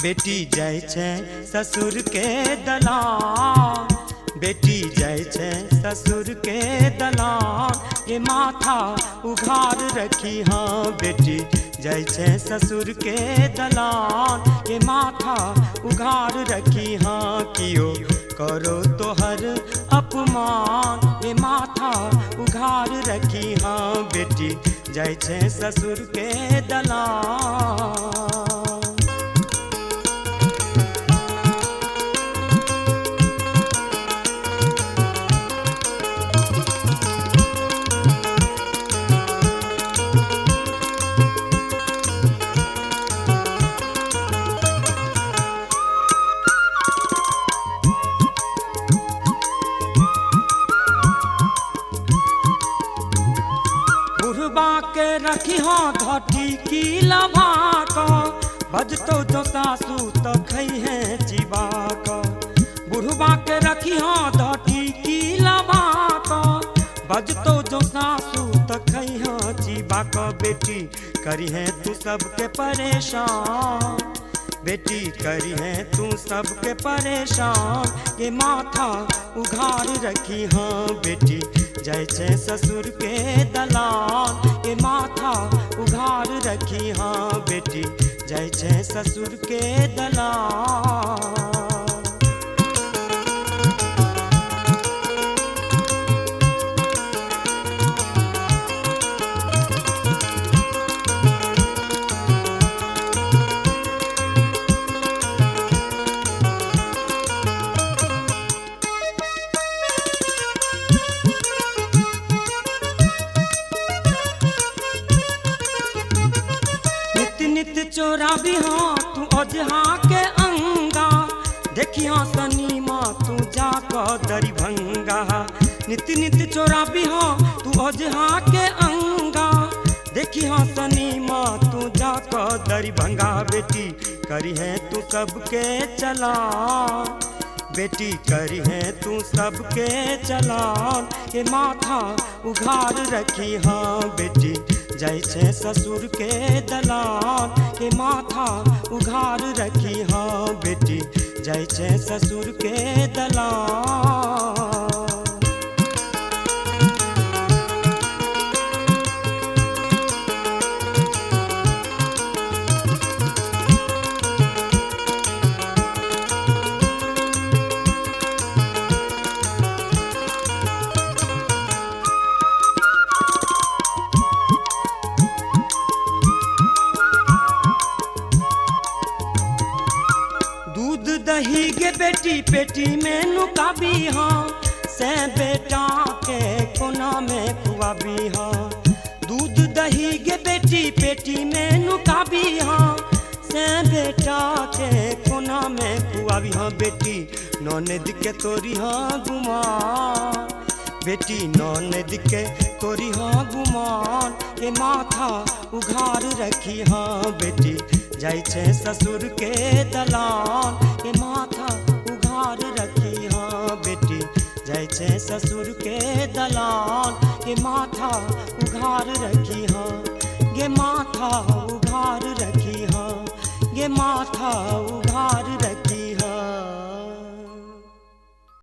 बेटी जाय छै ससुर के दलान, बेटी जाय छै ससुर के दलान, ये माथा उघार रखी हाँ। बेटी जाय छै ससुर के दलान, ये माथा उघार रखी हाँ। कियो करो तोहर अपमान, ये माथा उघार रखी हाँ। बेटी जाय छै ससुर के दलान। बुढ़बा के रखी हाँ घटी की लभा का, बजतो जो सासू तो खई है चिबा का। बुढ़बा के रखी हाँ घटी की लभा का, बजतो जो सासू तो खई हाँ चिबा का। बेटी करी है तू सबके परेशान, बेटी करी है तू सबके परेशान, ये माथा उघार रखी हाँ। बेटी जाय छै ससुर के दलान, ये माथा उघार रखी हाँ। बेटी जाय छै ससुर के दलान। नित चोरा भी हाँ तू अजहा के अंगा, देखी हाँ सनी माँ तू जाकर दरिभंगा। नित नित चोरा भी हाँ तू अजहा के अंगा, देखी हाँ सनी माँ तू जाकर दरिभंगा। बेटी करी है तू सबके चलान, बेटी करी है तू सबके चलान, ये माथा उघार रखी हाँ। बेटी जाय छै ससुर के दलान, ये माथा उघार रखी हाँ। बेटी जाय छै ससुर के दलान। दूध दही गे बेटी पेटी में नुकाबी हाँ, से बेटा के कोना में खुआबी हाँ। दूध दही गे बेटी पेटी में नुकाबी हाँ, से बेटा के कोना में खुआबी हाँ। बेटी ननद के तोरी हाँ गुमान, बेटी ननद के तोरी हाँ गुमान, ये माथा उघार रखी हाँ। बेटी जाय छै ससुर के दलान, ये माथा उघार रखी हाँ। बेटी जाय छै ससुर के दलान, ये माथा उघार रखी हाँ।